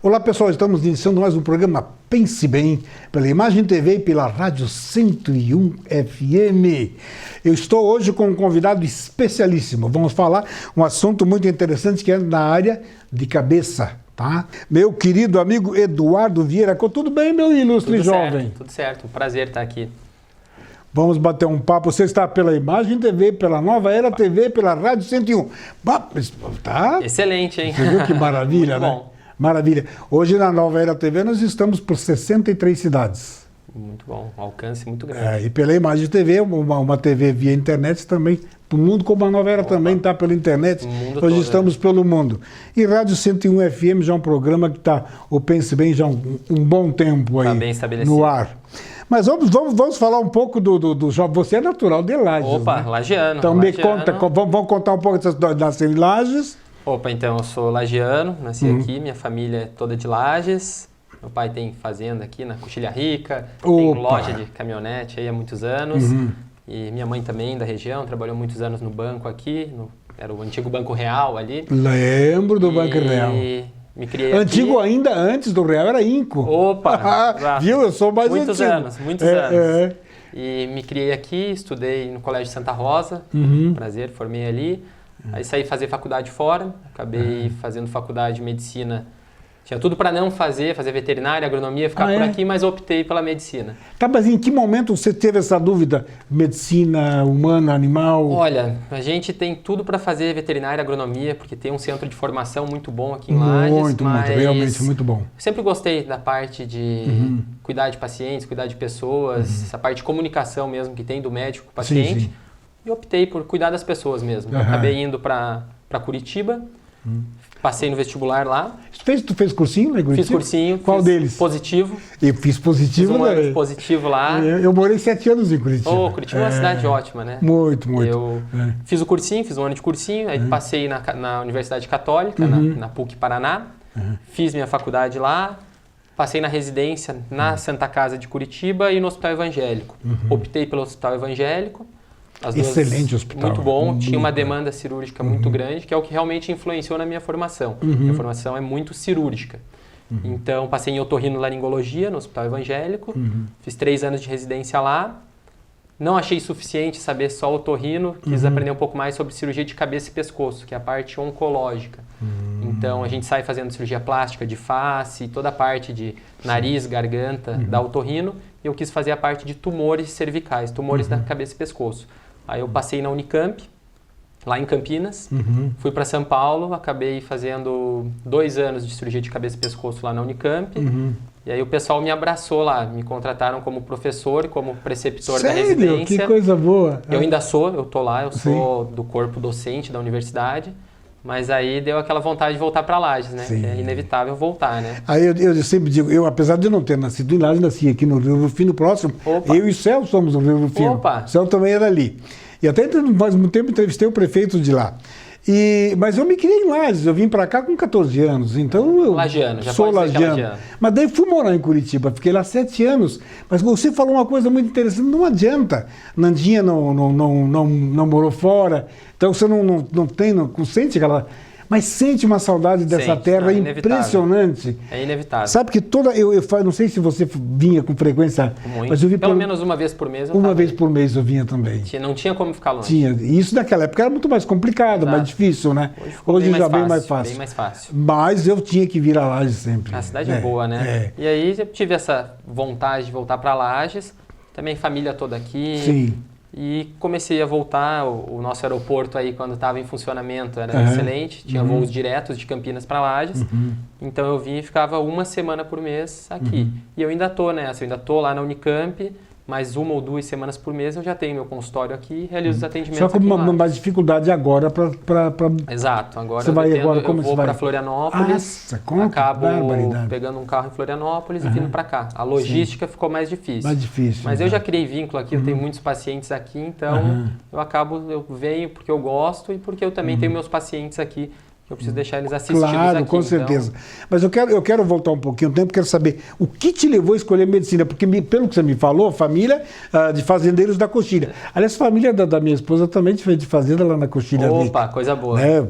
Olá pessoal, estamos iniciando mais um programa Pense Bem, pela Imagem TV e pela Rádio 101 FM. Eu estou hoje com um convidado especialíssimo. Vamos falar um assunto muito interessante que é na área de cabeça, tá? Meu querido amigo Eduardo Vieira, tudo bem, meu ilustre tudo jovem? Certo, tudo certo, um prazer estar aqui. Vamos bater um papo. Você está pela Imagem TV, pela Nova Era TV, pela Rádio 101. Tá? Excelente, hein? Você viu que maravilha, Muito né? bom. Maravilha. Hoje na Nova Era TV nós estamos por 63 cidades. Muito bom, um alcance muito grande. E pela Imagem TV, uma TV via internet também, o mundo como a Nova Era também está pela internet. Hoje todo, estamos pelo mundo. E Rádio 101 FM já é um programa que está, o Pense Bem, já há um bom tempo aí bem estabelecido. No ar. Mas vamos falar um pouco do jovem. Você é natural de Lages. Opa, né? lagiano. Então me conta, vamos contar um pouco das Lages. Opa, então eu sou lagiano, nasci aqui, minha família é toda de Lages. Meu pai tem fazenda aqui na Coxilha Rica, tem loja de caminhonete aí há muitos anos. E minha mãe também da região, trabalhou muitos anos no banco aqui, era o antigo Banco Real ali. Lembro do Banco Real. Me criei antigo aqui. Ainda antes do Real era Inco. Opa! Viu? Eu sou mais muitos antigo. Muitos anos. E me criei aqui, estudei no Colégio Santa Rosa, prazer, formei ali. Aí saí fazer faculdade fora, acabei fazendo faculdade de medicina. Tinha tudo para não fazer veterinária, agronomia, ficar por aqui, mas optei pela medicina. Tá, mas em que momento você teve essa dúvida? Medicina, humana, animal? Olha, a gente tem tudo para fazer veterinária, agronomia, porque tem um centro de formação muito bom aqui em Lages. Muito, realmente muito bom. Sempre gostei da parte de cuidar de pacientes, cuidar de pessoas, essa parte de comunicação mesmo que tem do médico com o paciente. Sim. E optei por cuidar das pessoas mesmo. Acabei indo para Curitiba, passei no vestibular lá. Tu fez cursinho lá em Curitiba? Fiz cursinho. Qual deles? Positivo. Eu fiz positivo. Fiz um ano de positivo lá. Eu morei 7 anos em Curitiba. Curitiba é uma cidade ótima, né? Muito. Eu fiz o cursinho, fiz um ano de cursinho, aí passei na Universidade Católica, na PUC Paraná, fiz minha faculdade lá, passei na residência na Santa Casa de Curitiba e no Hospital Evangélico. Optei pelo Hospital Evangélico. Excelente hospital. Muito bom, tinha uma demanda cirúrgica muito grande, que é o que realmente influenciou na minha formação. Minha formação é muito cirúrgica. Então, passei em otorrinolaringologia no Hospital Evangélico, fiz 3 anos de residência lá. Não achei suficiente saber só otorrino, quis aprender um pouco mais sobre cirurgia de cabeça e pescoço, que é a parte oncológica. Então, a gente sai fazendo cirurgia plástica de face, toda a parte de nariz, garganta, da otorrino, e eu quis fazer a parte de tumores cervicais, tumores da cabeça e pescoço. Aí eu passei na Unicamp, lá em Campinas, fui para São Paulo, acabei fazendo 2 anos de cirurgia de cabeça e pescoço lá na Unicamp, e aí o pessoal me abraçou lá, me contrataram como professor, como preceptor da residência. Que coisa boa! Eu ainda sou, eu tô lá, eu sou do corpo docente da universidade, mas aí deu aquela vontade de voltar para Lages, né? Que é inevitável voltar, né? Aí eu sempre digo, apesar de não ter nascido em Lages, nasci aqui no Rio Rufino próximo. Eu e o Céu somos do Rio Rufino. O Céu também era ali. E até faz muito tempo entrevistei o prefeito de lá. Mas eu me criei em Lages, eu vim para cá com 14 anos, então eu lagiano, já sou lagiano. Mas daí fui morar em Curitiba, fiquei lá 7 anos. Mas você falou uma coisa muito interessante, não adianta. Nandinha não morou fora, então você não sente aquela... Mas sente uma saudade dessa terra impressionante. É inevitável. Sabe que eu não sei se você vinha com frequência, mas eu vi pelo menos uma vez por mês. Uma vez por mês eu vinha também. Não tinha como ficar longe. Tinha. E isso naquela época era muito mais complicado, mais difícil, né? Hoje já bem mais fácil. Bem mais fácil. Mas eu tinha que vir a Lages sempre. A cidade é boa, né? E aí eu tive essa vontade de voltar para Lages. Também família toda aqui. Sim. E comecei a voltar, o nosso aeroporto aí quando estava em funcionamento era excelente, tinha voos diretos de Campinas para Lages, então eu vim e ficava 1 semana por mês aqui. E eu ainda tô nessa, eu ainda tô lá na Unicamp, mais 1 ou 2 semanas por mês eu já tenho meu consultório aqui e realizo os atendimentos aqui. Só com uma dificuldade agora para... Exato, agora eu vou para Florianópolis, acabo pegando um carro em Florianópolis e vindo para cá. A logística ficou mais difícil. Mais difícil. Mas eu já criei vínculo aqui, eu tenho muitos pacientes aqui, então eu venho porque eu gosto e porque eu também tenho meus pacientes aqui. Eu preciso deixar eles assistidos aqui. Claro, com certeza. Mas eu quero voltar um pouquinho no tempo, quero saber o que te levou a escolher medicina, porque pelo que você me falou, família de fazendeiros da Coxilha. Aliás, família da minha esposa também fez de fazenda lá na Coxilha. Opa, coisa boa. Né?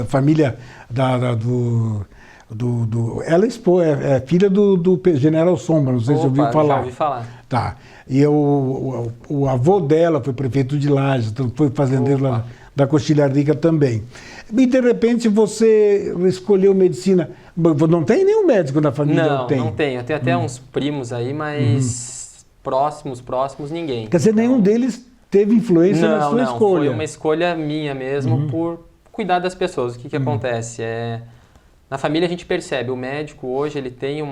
Família do Ela é filha do General Sombra, não sei se você ouviu falar. Já ouvi falar. Tá. E o avô dela foi prefeito de Lages, então foi fazendeiro lá da Coxilha Rica também. E de repente você escolheu medicina. Não tem nenhum médico na família? Não tem. Eu tenho até uns primos aí, mas próximos, ninguém. Quer dizer, nenhum deles teve influência na sua escolha? Foi uma escolha minha mesmo por cuidar das pessoas. O que acontece? Na família a gente percebe, o médico hoje ele tem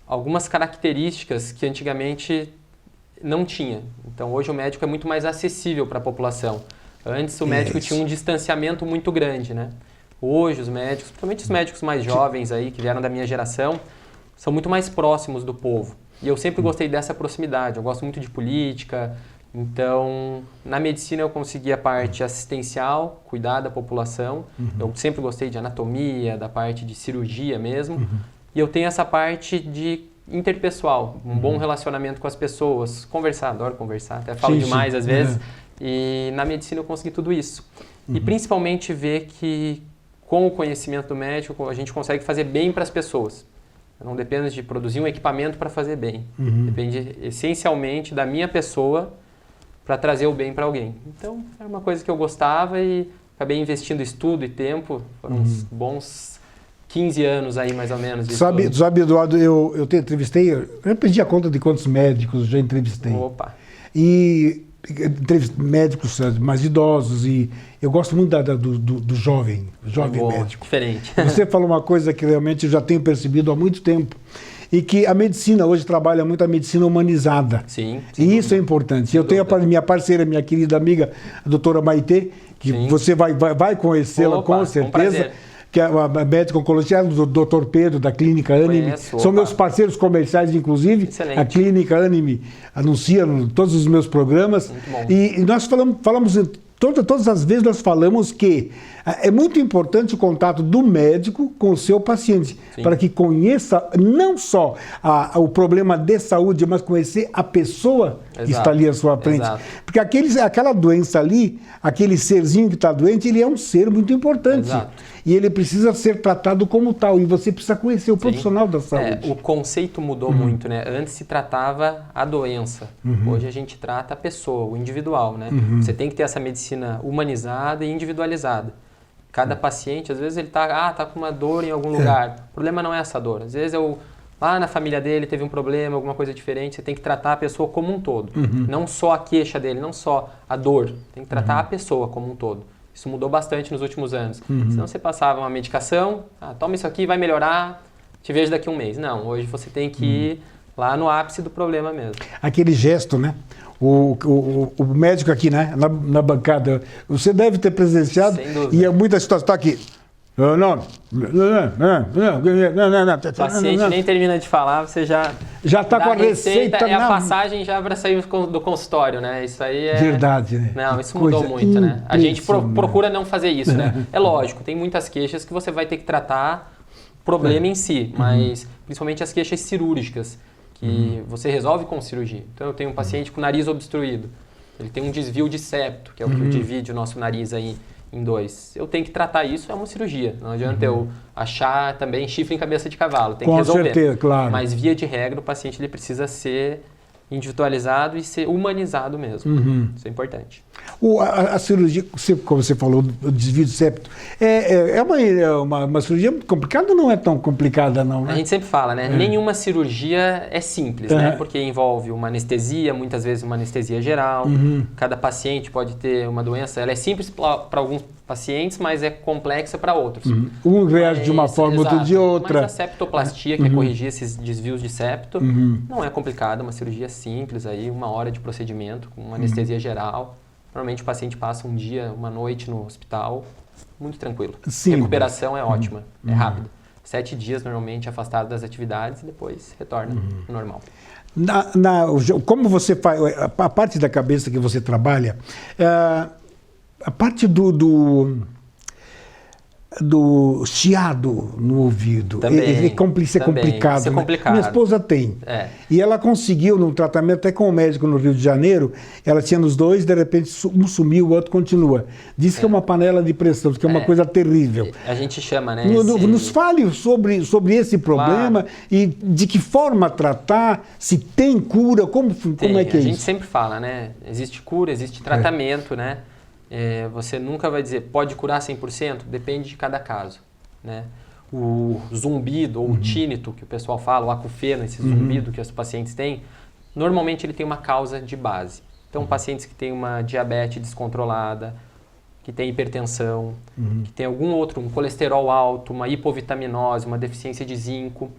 algumas características que antigamente não tinha. Então hoje o médico é muito mais acessível para a população. Antes o médico tinha um distanciamento muito grande, né? Hoje os médicos, principalmente os médicos mais jovens aí, que vieram da minha geração, são muito mais próximos do povo. E eu sempre gostei dessa proximidade. Eu gosto muito de política. Então, na medicina eu consegui a parte assistencial, cuidar da população. Eu sempre gostei de anatomia, da parte de cirurgia mesmo. E eu tenho essa parte de interpessoal, um bom relacionamento com as pessoas, conversar, adoro conversar, até falo demais às vezes. E na medicina eu consegui tudo isso. E principalmente ver que com o conhecimento do médico a gente consegue fazer bem para as pessoas. Eu não dependo de produzir um equipamento para fazer bem. Depende essencialmente da minha pessoa para trazer o bem para alguém. Então, era uma coisa que eu gostava e acabei investindo estudo e tempo. Foram uns bons 15 anos aí, mais ou menos. Sabe, Eduardo, eu te entrevistei, eu perdi a conta de quantos médicos eu já entrevistei. Opa! E médicos mais idosos, e eu gosto muito do jovem médico. Diferente. Você falou uma coisa que realmente eu já tenho percebido há muito tempo, e que a medicina hoje trabalha muito a medicina humanizada. Sim. E isso é importante. Eu tenho a minha parceira, minha querida amiga, a doutora Maitê, que você vai conhecê-la com certeza, que é a médica oncologista do Dr. Pedro, da Clínica Anime. São meus parceiros comerciais, inclusive. Excelente. A Clínica Anime anuncia todos os meus programas. Muito bom. E nós falamos todas as vezes nós falamos que é muito importante o contato do médico com o seu paciente, para que conheça não só o problema de saúde, mas conhecer a pessoa que está ali à sua frente. Exato. Porque aquela doença ali, aquele serzinho que está doente, ele é um ser muito importante. Exato. E ele precisa ser tratado como tal. E você precisa conhecer o profissional da saúde. O conceito mudou muito, né? Antes se tratava a doença. Hoje a gente trata a pessoa, o individual, né? Você tem que ter essa medicina humanizada e individualizada. Cada paciente, às vezes ele tá com uma dor em algum lugar. O problema não é essa dor. Às vezes lá na família dele teve um problema, alguma coisa diferente. Você tem que tratar a pessoa como um todo. Não só a queixa dele, não só a dor. Tem que tratar a pessoa como um todo. Isso mudou bastante nos últimos anos. Senão você passava uma medicação, toma isso aqui, vai melhorar, te vejo daqui a um mês. Não, hoje você tem que ir lá no ápice do problema mesmo. Aquele gesto, né? O médico aqui, né? Na bancada, você deve ter presenciado. Sem dúvida. E muitas situações está aqui. Não. O paciente nem termina de falar, você já está com a receita. É a passagem já para sair do consultório, né? Isso aí é... Verdade, né? Não, isso mudou muito, né? A gente procura não fazer isso, né? É lógico, tem muitas queixas que você vai ter que tratar o problema em si, mas principalmente as queixas cirúrgicas, que você resolve com cirurgia. Então eu tenho um paciente com o nariz obstruído, ele tem um desvio de septo, que é o que divide o nosso nariz aí em dois. Eu tenho que tratar isso, é uma cirurgia. Não adianta eu achar também chifre em cabeça de cavalo, tem que resolver. Com certeza, claro. Mas via de regra o paciente ele precisa ser individualizado e ser humanizado mesmo. Isso é importante. A cirurgia, como você falou, o desvio de septo, é uma cirurgia complicada ou não é tão complicada, não? Né? A gente sempre fala, né? Nenhuma cirurgia é simples, né? Porque envolve uma anestesia, muitas vezes uma anestesia geral. Cada paciente pode ter uma doença, ela é simples para alguns pacientes, mas é complexa para outros. Um reage de uma forma, outro de outra. Mas a septoplastia, que é corrigir esses desvios de septo, não é complicada, uma cirurgia simples, aí 1 hora de procedimento, com uma anestesia geral. Normalmente o paciente passa um dia, uma noite no hospital, muito tranquilo. Sim. A recuperação é ótima, é rápida. 7 dias normalmente afastado das atividades e depois retorna ao normal. Como você faz, a parte da cabeça que você trabalha, a parte do chiado no ouvido. Também, Isso é complicado. Isso é né? complicado. Minha esposa tem. E ela conseguiu, num tratamento até com o médico no Rio de Janeiro, ela tinha nos dois, de repente um sumiu, o outro continua. Diz que é uma panela de pressão, que é uma coisa terrível. A gente chama, né? Nos fale sobre esse problema e de que forma tratar, se tem cura, como é que é isso? A gente isso? sempre fala, né? Existe cura, existe tratamento, né? Você nunca vai dizer, pode curar 100%? Depende de cada caso, né? O zumbido ou o tínito, que o pessoal fala, o acufeno, esse zumbido que os pacientes têm, normalmente ele tem uma causa de base. Então, pacientes que têm uma diabetes descontrolada, que tem hipertensão, que tem algum outro, um colesterol alto, uma hipovitaminose, uma deficiência de zinco,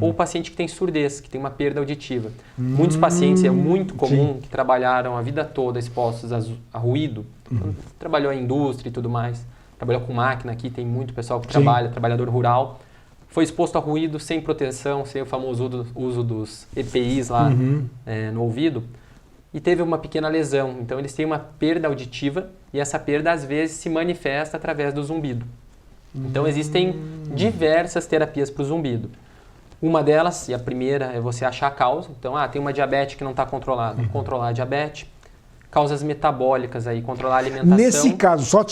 ou o paciente que tem surdez, que tem uma perda auditiva. Muitos pacientes, é muito comum, que trabalharam a vida toda expostos a ruído, trabalhou em indústria e tudo mais, trabalhou com máquina aqui, tem muito pessoal que trabalha, trabalhador rural, foi exposto a ruído sem proteção, sem o famoso uso dos EPIs lá no ouvido, e teve uma pequena lesão. Então eles têm uma perda auditiva e essa perda às vezes se manifesta através do zumbido. Então existem diversas terapias para o zumbido. Uma delas, e a primeira, é você achar a causa. Então, tem uma diabetes que não está controlada. Controlar a diabetes. Causas metabólicas aí, controlar a alimentação. Nesse caso, só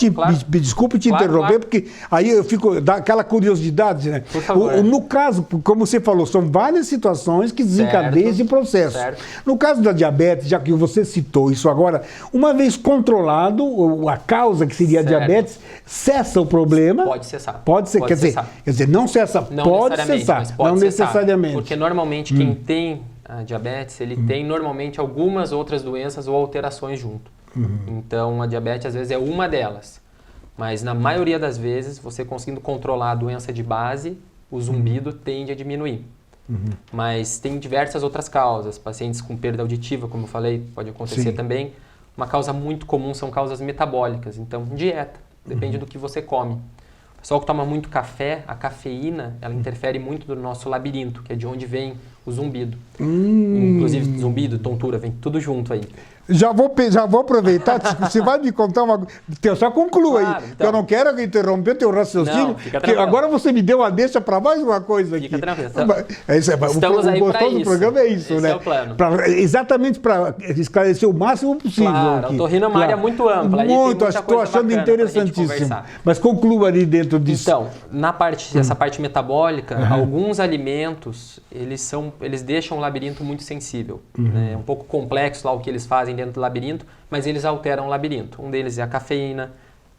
me desculpe te interromper, porque aí eu fico, dá aquela curiosidade, né? Por favor. No caso, como você falou, são várias situações que desencadeiam esse processo. Certo. No caso da diabetes, já que você citou isso agora, uma vez controlado a causa que seria a diabetes, cessa o problema? Pode cessar. Pode ser, Pode quer cessar. dizer, não cessa, Não pode necessariamente, cessar, mas pode não cessar, necessariamente. Porque normalmente quem tem a diabetes, ele tem normalmente algumas outras doenças ou alterações junto. Então, a diabetes às vezes é uma delas. Mas na maioria das vezes, você conseguindo controlar a doença de base, o zumbido tende a diminuir. Mas tem diversas outras causas. Pacientes com perda auditiva, como eu falei, pode acontecer também. Uma causa muito comum são causas metabólicas. Então, dieta. Depende do que você come. O pessoal que toma muito café, a cafeína, ela interfere muito no nosso labirinto, que é de onde vem o zumbido. Inclusive, zumbido, tontura, vem tudo junto aí. Já vou aproveitar, você vai me contar uma coisa. Só conclua Claro, aí, então. que eu não quero interromper teu raciocínio, Não, fica porque tranquilo. agora você me deu a deixa para mais uma coisa aqui. Fica tranquilo. Estamos aí o pra gostoso do isso. programa é isso, Esse né? é o plano. Exatamente para esclarecer o máximo possível. Claro, aqui. a otorrino é uma área muito ampla. aí tem Muito, muita estou coisa achando bacana pra gente interessantíssimo. conversar. Mas conclua ali dentro disso. Então, essa parte metabólica, alguns alimentos, eles deixam o labirinto muito sensível. Né? É um pouco complexo lá o que eles fazem dentro do labirinto, mas eles alteram o labirinto. Um deles é a cafeína,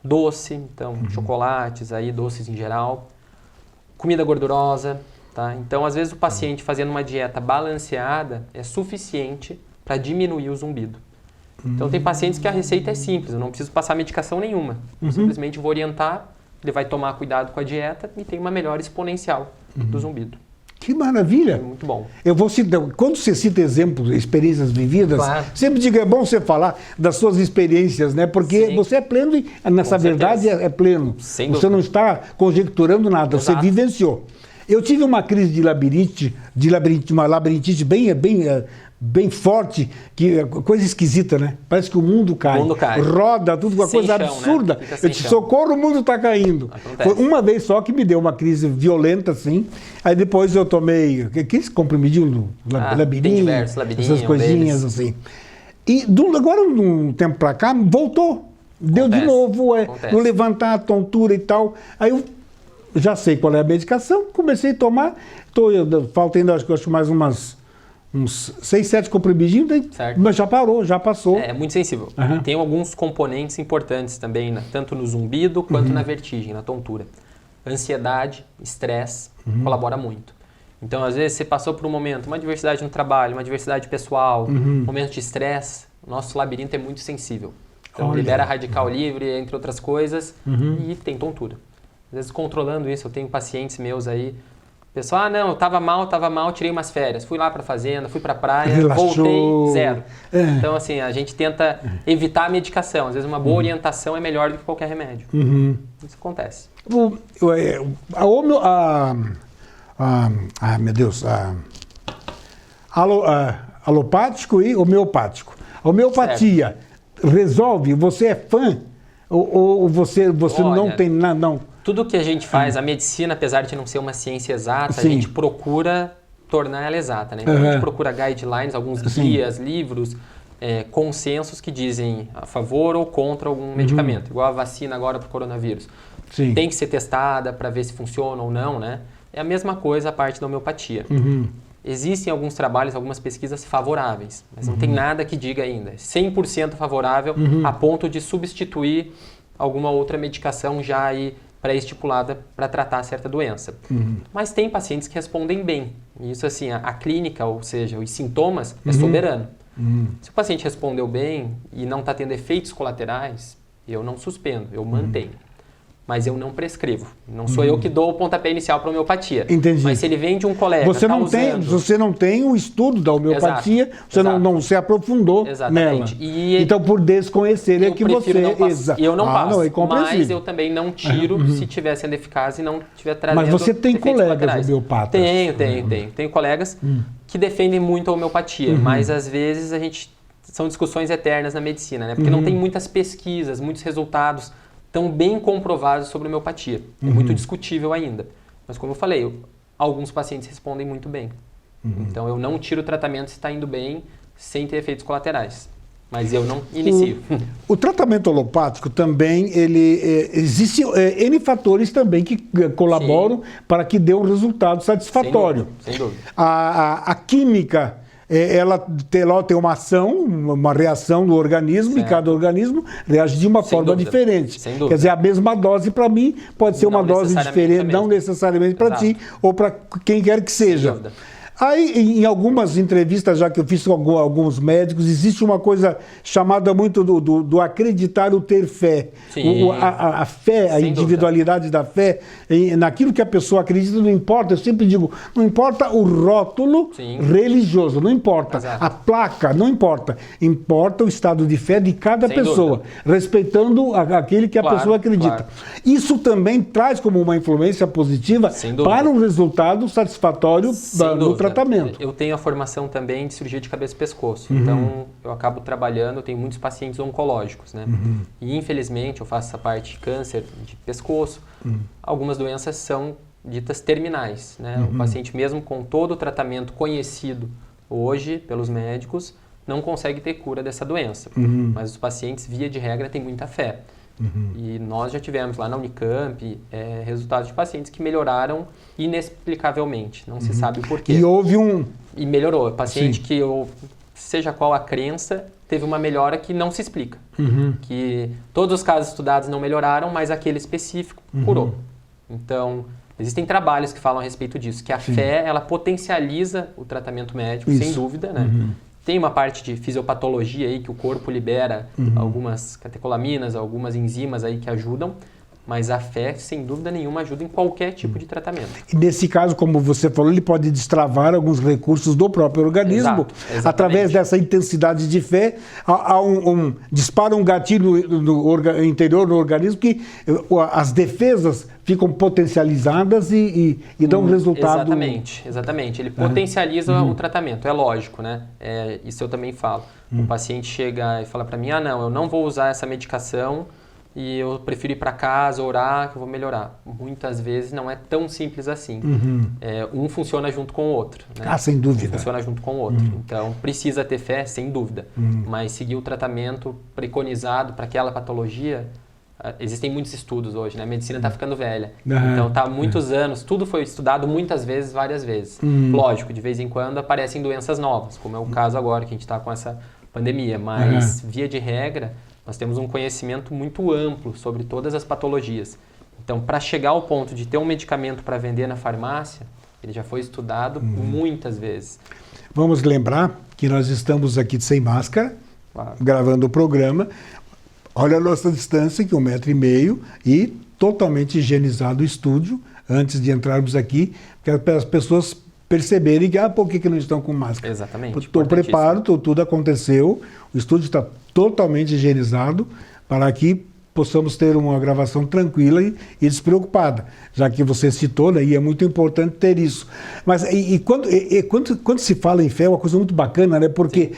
doce, então chocolates, aí, doces em geral, comida gordurosa. Tá? Então, às vezes o paciente fazendo uma dieta balanceada é suficiente para diminuir o zumbido. Então, tem pacientes que a receita é simples, eu não preciso passar medicação nenhuma. Eu simplesmente vou orientar, ele vai tomar cuidado com a dieta e tem uma melhora exponencial do zumbido. Que maravilha! É muito bom. Eu vou citar, quando você cita exemplos, experiências vividas, Claro. sempre digo, é bom você falar das suas experiências, né? Porque Sim. você é pleno e, nessa Com verdade, certeza. é pleno. Sem Você dúvida. não está conjecturando nada, Exato. você vivenciou. Eu tive uma crise uma labirintite bem forte, coisa esquisita, né? Parece que o mundo cai. O mundo cai. Roda, tudo uma Sem coisa chão, né? absurda. Fica sem Eu te chão. socorro, o mundo está caindo. Acontece. Foi uma vez só que me deu uma crise violenta, assim. Aí depois eu tomei, esse comprimidinho, labirinto, tem diversos, labirinto, essas coisinhas deles. assim. E agora, de um tempo para cá, voltou. Deu de Acontece. novo, Acontece. não levantar a tontura e tal. Aí eu já sei qual é a medicação, comecei a tomar. Falta ainda, acho que mais uns 6, 7 comprimidinhos, Certo. mas já parou, já passou. É muito sensível. Aham. Tem alguns componentes importantes também, tanto no zumbido quanto na vertigem, na tontura. Ansiedade, estresse, colabora muito. Então, às vezes, você passou por um momento, uma adversidade no trabalho, uma adversidade pessoal, momento de estresse, o nosso labirinto é muito sensível. Então, Olha. libera radical livre, entre outras coisas, e tem tontura. Às vezes, controlando isso, eu tenho pacientes meus aí, pessoal, não, eu tava mal, tirei umas férias. Fui lá pra fazenda, fui pra praia, Relaxou. voltei, zero. É. Então, assim, a gente tenta evitar a medicação. Às vezes, uma boa orientação é melhor do que qualquer remédio. Isso acontece. Meu Deus, alopático e homeopático. A homeopatia resolve? Você é fã? Ou você não Olha, tem nada? Não. Tudo que a gente faz, a medicina, apesar de não ser uma ciência exata, Sim. a gente procura tornar ela exata, né? Então a gente procura guidelines, alguns guias, livros, consensos que dizem a favor ou contra algum medicamento. Igual a vacina agora para o coronavírus. Sim. Tem que ser testada para ver se funciona ou não, né? É a mesma coisa a parte da homeopatia. Existem alguns trabalhos, algumas pesquisas favoráveis, mas não tem nada que diga ainda 100% favorável a ponto de substituir alguma outra medicação já aí pré-estipulada para tratar certa doença. Mas tem pacientes que respondem bem. Isso assim, a clínica, ou seja, os sintomas, é soberano. Se o paciente respondeu bem e não está tendo efeitos colaterais, eu não suspendo, eu mantenho. Mas eu não prescrevo. Não sou eu que dou o pontapé inicial para a homeopatia. Entendi. Mas se ele vem de um colega, você não tem o estudo da homeopatia, Exato, você exato. não se aprofundou Exatamente. nela. Então, por desconhecer é que você... E eu não passo, não, é compreensível. mas eu também não tiro se estiver sendo eficaz e não estiver trazendo Mas você tem efeitos colegas colaterais. homeopatas? Tenho. Tenho colegas que defendem muito a homeopatia, mas às vezes são discussões eternas na medicina, né? Porque não tem muitas pesquisas, muitos resultados tão bem comprovados sobre homeopatia. É muito discutível ainda. Mas como eu falei, alguns pacientes respondem muito bem. Então eu não tiro o tratamento se está indo bem, sem ter efeitos colaterais. Mas eu não inicio. O tratamento alopático também, existe N fatores também que colaboram para que dê um resultado satisfatório. Sem dúvida. A química, ela tem uma ação, uma reação do organismo, Certo. e cada organismo reage de uma forma dúvida. diferente. Sem dúvida. Quer dizer, a mesma dose para mim pode ser uma Não dose necessariamente diferente, não necessariamente para ti ou para quem quer que seja. dúvida. Aí, em algumas entrevistas, já que eu fiz com alguns médicos, existe uma coisa chamada muito do acreditar ou ter fé. Sim. A fé, a Sem individualidade da fé, naquilo que a pessoa acredita, não importa, eu sempre digo, não importa o rótulo Sim. religioso, não importa. Exato. A placa, não importa. Importa o estado de fé de cada Sem pessoa, dúvida. respeitando aquele que a Claro, pessoa acredita. claro. Isso também traz como uma influência positiva Sem dúvida. para um resultado satisfatório Sem no dúvida. tratamento. Eu tenho a formação também de cirurgia de cabeça e pescoço. Então, eu acabo trabalhando, eu tenho muitos pacientes oncológicos, né? E, infelizmente, eu faço essa parte de câncer de pescoço. Algumas doenças são ditas terminais, né? O paciente, mesmo com todo o tratamento conhecido hoje pelos médicos, não consegue ter cura dessa doença. Mas os pacientes, via de regra, têm muita fé. E nós já tivemos lá na Unicamp resultados de pacientes que melhoraram inexplicavelmente, não se sabe o porquê. E houve E melhorou. O paciente Sim. que, seja qual a crença, teve uma melhora que não se explica. Que todos os casos estudados não melhoraram, mas aquele específico curou. Então, existem trabalhos que falam a respeito disso, que a fé, ela potencializa o tratamento médico, sem dúvida, né? Tem uma parte de fisiopatologia aí que o corpo libera algumas catecolaminas, algumas enzimas aí que ajudam, mas a fé, sem dúvida nenhuma, ajuda em qualquer tipo de tratamento. E nesse caso, como você falou, ele pode destravar alguns recursos do próprio organismo. Exato, exatamente. Através dessa intensidade de fé, dispara um gatilho no interior do organismo que as defesas ficam potencializadas e dão um resultado. Exatamente. Ele potencializa o tratamento, é lógico, né? Isso eu também falo. O paciente chega e fala para mim, não, eu não vou usar essa medicação e eu prefiro ir para casa, orar, que eu vou melhorar. Muitas vezes não é tão simples assim. Um funciona junto com o outro. Né? Sem dúvida. Um funciona junto com o outro. Então, precisa ter fé, sem dúvida. Mas seguir o tratamento preconizado para aquela patologia, existem muitos estudos hoje, né? A medicina está ficando velha. Então, está há muitos anos, tudo foi estudado muitas vezes, várias vezes. Lógico, de vez em quando aparecem doenças novas, como é o caso agora, que a gente está com essa pandemia. Mas, via de regra, nós temos um conhecimento muito amplo sobre todas as patologias. Então, para chegar ao ponto de ter um medicamento para vender na farmácia, ele já foi estudado muitas vezes. Vamos lembrar que nós estamos aqui sem máscara, gravando o programa. Olha a nossa distância, que é 1,5 m, e totalmente higienizado o estúdio, antes de entrarmos aqui, para as pessoas perceberem que, por que não estão com máscara? Exatamente. Estou preparado, tudo aconteceu, o estúdio está totalmente higienizado para que possamos ter uma gravação tranquila e despreocupada, já que você citou, né, e é muito importante ter isso. Mas quando se fala em fé, é uma coisa muito bacana, né, porque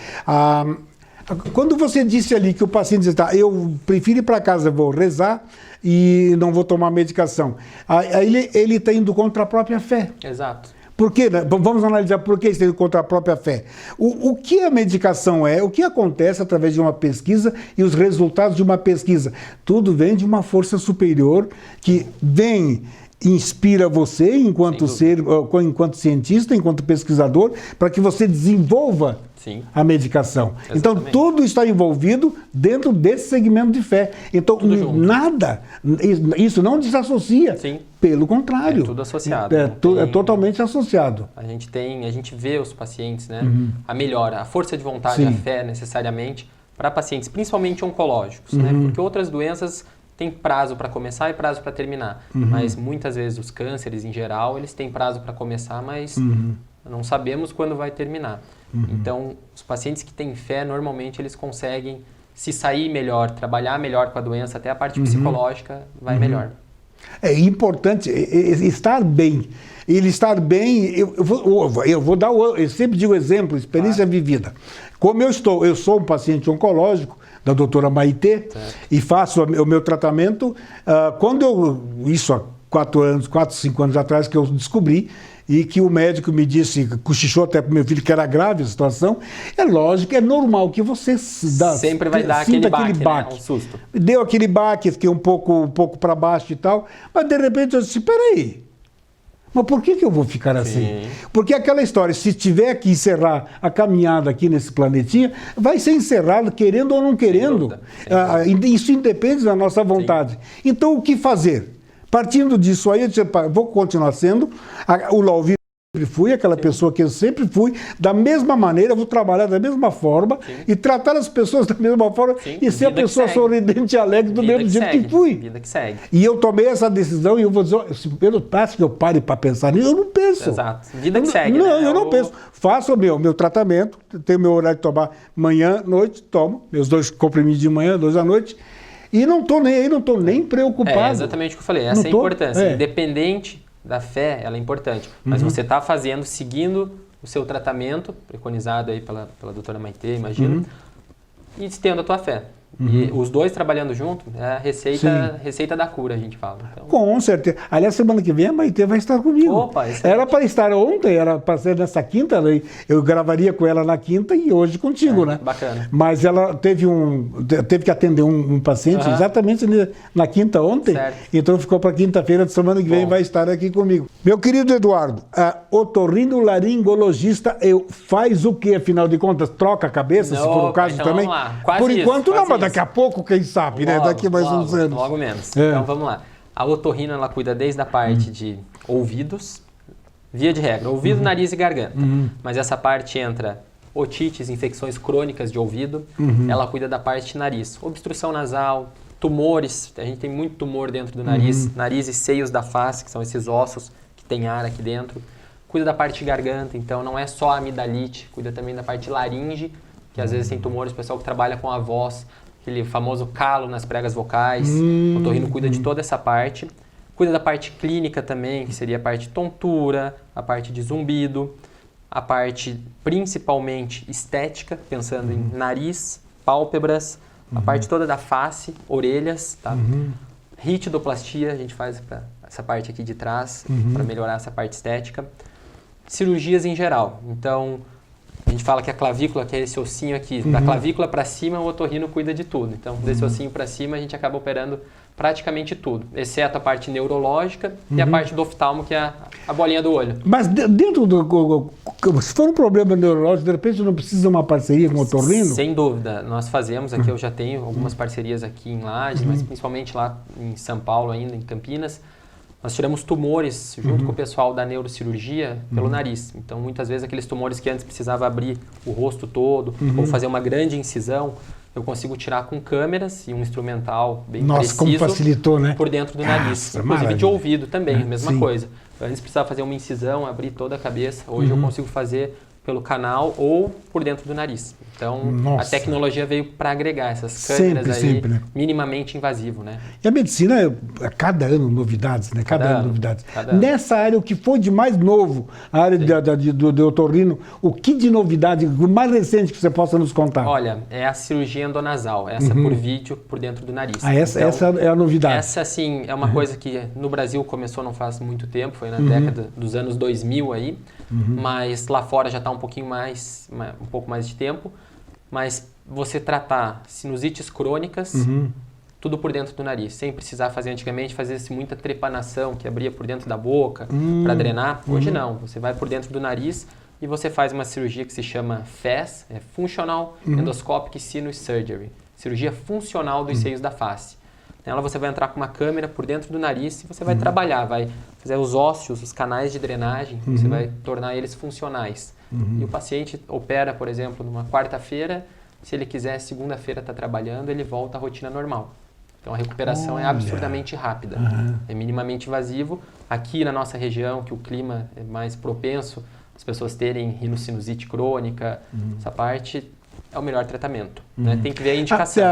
Quando você disse ali que o paciente diz, tá, eu prefiro ir para casa, vou rezar e não vou tomar medicação, aí ele está indo contra a própria fé. Exato. Por quê? Vamos analisar por que está indo contra a própria fé. O que a medicação é, o que acontece através de uma pesquisa e os resultados de uma pesquisa. Tudo vem de uma força superior que vem, inspira você enquanto cientista, enquanto pesquisador, para que você desenvolva Sim. a medicação. Exatamente. Então, tudo está envolvido dentro desse segmento de fé. Então, nada, isso não desassocia. Sim. Pelo contrário. É tudo associado. É totalmente associado. A gente vê os pacientes, né? A melhora, a força de vontade, Sim. a fé, necessariamente, para pacientes, principalmente oncológicos, né? Porque outras doenças têm prazo para começar e prazo para terminar. Mas muitas vezes os cânceres, em geral, eles têm prazo para começar, mas não sabemos quando vai terminar. Então, os pacientes que têm fé, normalmente, eles conseguem se sair melhor, trabalhar melhor com a doença, até a parte psicológica vai melhor. É importante estar bem. Ele estar bem, eu vou dar, eu sempre digo exemplo, experiência vivida. Como eu sou um paciente oncológico da doutora Maitê, e faço o meu tratamento, isso há 4, 5 anos atrás que eu descobri, e que o médico me disse, cochichou até para o meu filho que era grave a situação, é lógico, é normal que você sempre vai dar aquele baque. Né? Um susto. Deu aquele baque, fiquei um pouco para baixo e tal, mas de repente eu disse, peraí, mas por que eu vou ficar assim? Sim. Porque aquela história, se tiver que encerrar a caminhada aqui nesse planetinha, vai ser encerrado querendo ou não querendo. Isso independe da nossa vontade. Sim. Então o que fazer? Partindo disso aí, eu disse, vou continuar sendo o Lauvir sempre fui, aquela pessoa que eu sempre fui, da mesma maneira, vou trabalhar da mesma forma e tratar as pessoas da mesma forma e ser a pessoa sorridente e alegre do mesmo jeito que fui. Vida que segue. E eu tomei essa decisão e eu vou dizer, pelo passo que eu pare para pensar nisso, eu não penso. Exato. Vida que segue. Não, eu não penso. Faço o meu tratamento, tenho meu horário de tomar manhã, noite, tomo meus 2 comprimidos de manhã, 2 à noite. E não estou nem aí, não estou nem preocupado. É exatamente o que eu falei, essa é a importância. Independente da fé, ela é importante. Mas você está seguindo o seu tratamento, preconizado aí pela doutora Maitê, imagino, e tendo a tua fé. E os dois trabalhando junto, é a receita da cura, a gente fala. Então... Com certeza. Aliás, semana que vem a Maitê vai estar comigo. Opa, era para estar ontem, era para ser nessa quinta, eu gravaria com ela na quinta e hoje contigo, né? Bacana. Mas ela teve que atender um paciente exatamente na quinta ontem, então ficou para quinta-feira de semana que vem, vai estar aqui comigo. Meu querido Eduardo, otorrinolaringologista faz o que, afinal de contas? Troca a cabeça, se for o caso então também? Vamos lá. Quase por enquanto não, mas daqui a pouco, quem sabe, né? Daqui a mais uns anos. Logo menos. Então vamos lá. A otorrina, ela cuida desde a parte de ouvidos, via de regra, ouvido, nariz e garganta. Mas essa parte entra otites, infecções crônicas de ouvido, ela cuida da parte de nariz, obstrução nasal, tumores, a gente tem muito tumor dentro do nariz, nariz e seios da face, que são esses ossos que tem ar aqui dentro. Cuida da parte de garganta, então não é só a amidalite, cuida também da parte de laringe, que às vezes tem tumores, o pessoal que trabalha com a voz, aquele famoso calo nas pregas vocais, o otorrino cuida de toda essa parte. Cuida da parte clínica também, que seria a parte de tontura, a parte de zumbido, a parte principalmente estética, pensando em nariz, pálpebras, a parte toda da face, orelhas, tá? Ritidoplastia, a gente faz essa parte aqui de trás, para melhorar essa parte estética. Cirurgias em geral, então... A gente fala que a clavícula, que é esse ossinho aqui, da clavícula para cima, o otorrino cuida de tudo. Então, desse ossinho para cima, a gente acaba operando praticamente tudo, exceto a parte neurológica e a parte do oftalmo, que é a bolinha do olho. Mas dentro se for um problema neurológico, de repente não precisa de uma parceria com o otorrino? Sem dúvida. Nós fazemos aqui, eu já tenho algumas parcerias aqui em Lages, mas principalmente lá em São Paulo ainda, em Campinas. Nós tiramos tumores junto com o pessoal da neurocirurgia pelo nariz. Então, muitas vezes, aqueles tumores que antes precisava abrir o rosto todo ou fazer uma grande incisão, eu consigo tirar com câmeras e um instrumental bem preciso. Como facilitou, né? Por dentro do nariz. Inclusive de ouvido também, mesma coisa. Antes precisava fazer uma incisão, abrir toda a cabeça. Hoje eu consigo fazer pelo canal ou por dentro do nariz. Então, Nossa. a tecnologia veio para agregar essas câmeras Sempre, né? minimamente invasivo, né? E a medicina, a cada ano, novidades, né? Cada ano, novidades. Cada ano. Nessa área, o que foi de mais novo, a área do otorrino, o que de novidade, o mais recente que você possa nos contar? Olha, é a cirurgia endonasal, essa por vídeo, por dentro do nariz. Essa é a novidade. Essa, sim, é uma coisa que no Brasil começou não faz muito tempo, foi na década dos anos 2000 aí, mas lá fora já está um pouco mais de tempo. Mas você tratar sinusites crônicas, tudo por dentro do nariz, sem precisar fazer antigamente, fazia-se muita trepanação, que abria por dentro da boca para drenar. Hoje não, você vai por dentro do nariz e você faz uma cirurgia que se chama FES, Functional Endoscopic Sinus Surgery, cirurgia funcional dos seios da face. Nela você vai entrar com uma câmera por dentro do nariz e você vai trabalhar, vai fazer os ósseos, os canais de drenagem, você vai tornar eles funcionais. E o paciente opera, por exemplo, numa quarta-feira, se ele quiser, segunda-feira está trabalhando, ele volta à rotina normal. Então a recuperação é absurdamente rápida, é minimamente invasivo. Aqui na nossa região, que o clima é mais propenso, as pessoas terem rinocinusite crônica, essa parte é o melhor tratamento. Né? Tem que ver a indicação.